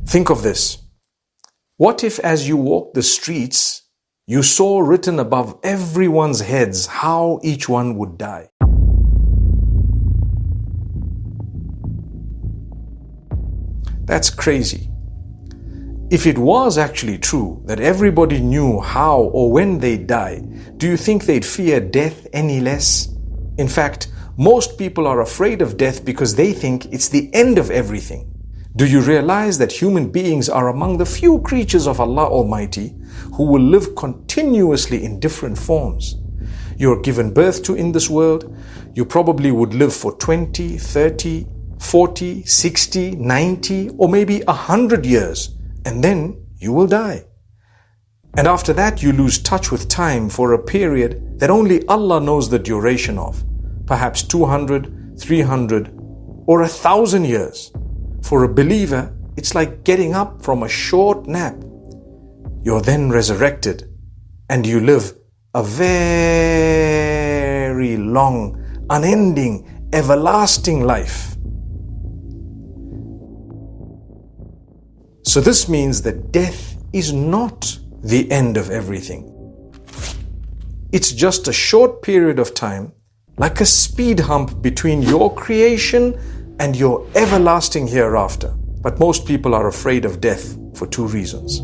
Think of this. What if as you walked the streets, you saw written above everyone's heads how each one would die? That's crazy. If it was actually true that everybody knew how or when they'd die, do you think they'd fear death any less? In fact, most people are afraid of death because they think it's the end of everything. Do you realize that human beings are among the few creatures of Allah Almighty who will live continuously in different forms? You're given birth to in this world, you probably would live for 20, 30, 40, 60, 90, or maybe 100 years, and then you will die. And after that, you lose touch with time for a period that only Allah knows the duration of, perhaps 200, 300, or 1,000 years. For a believer, it's like getting up from a short nap. You're then resurrected, and you live a very long, unending, everlasting life. So this means that death is not the end of everything. It's just a short period of time, like a speed hump between your creation and your everlasting hereafter. But most people are afraid of death for two reasons.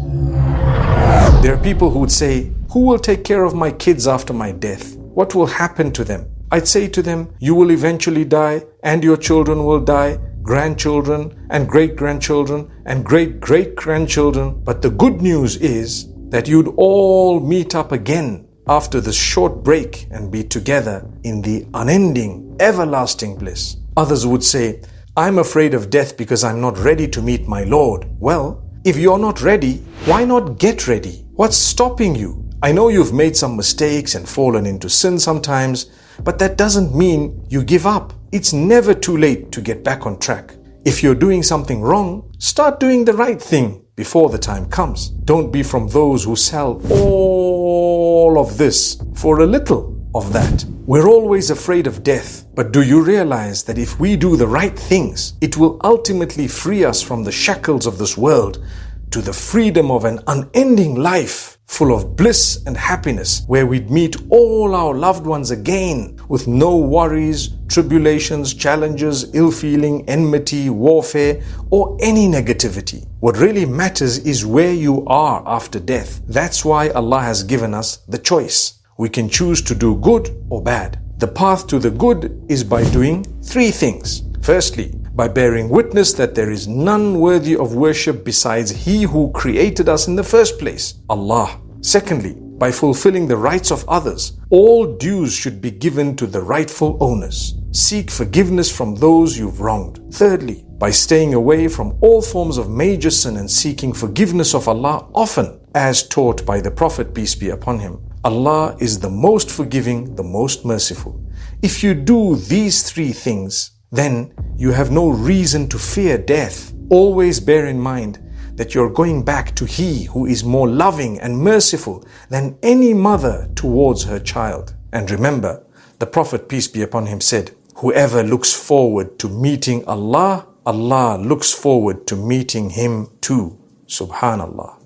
There are people who would say, who will take care of my kids after my death? What will happen to them? I'd say to them, you will eventually die, and your children will die, grandchildren and great-grandchildren and great-great-grandchildren. But the good news is that you'd all meet up again after this short break and be together in the unending, everlasting bliss. Others would say, I'm afraid of death because I'm not ready to meet my Lord. Well, if you're not ready, why not get ready? What's stopping you? I know you've made some mistakes and fallen into sin sometimes, but that doesn't mean you give up. It's never too late to get back on track. If you're doing something wrong, start doing the right thing before the time comes. Don't be from those who sell all of this for a little of that. We're always afraid of death, but do you realize that if we do the right things, it will ultimately free us from the shackles of this world to the freedom of an unending life full of bliss and happiness, where we'd meet all our loved ones again with no worries, tribulations, challenges, ill feeling, enmity, warfare, or any negativity. What really matters is where you are after death. That's why Allah has given us the choice. We can choose to do good or bad. The path to the good is by doing three things. Firstly, by bearing witness that there is none worthy of worship besides He who created us in the first place, Allah. Secondly, by fulfilling the rights of others. All dues should be given to the rightful owners. Seek forgiveness from those you've wronged. Thirdly, by staying away from all forms of major sin and seeking forgiveness of Allah often, as taught by the Prophet, peace be upon him. Allah is the most forgiving, the most merciful. If you do these three things, then you have no reason to fear death. Always bear in mind that you're going back to He who is more loving and merciful than any mother towards her child. And remember, the Prophet, peace be upon him, said, whoever looks forward to meeting Allah, Allah looks forward to meeting him too. Subhanallah.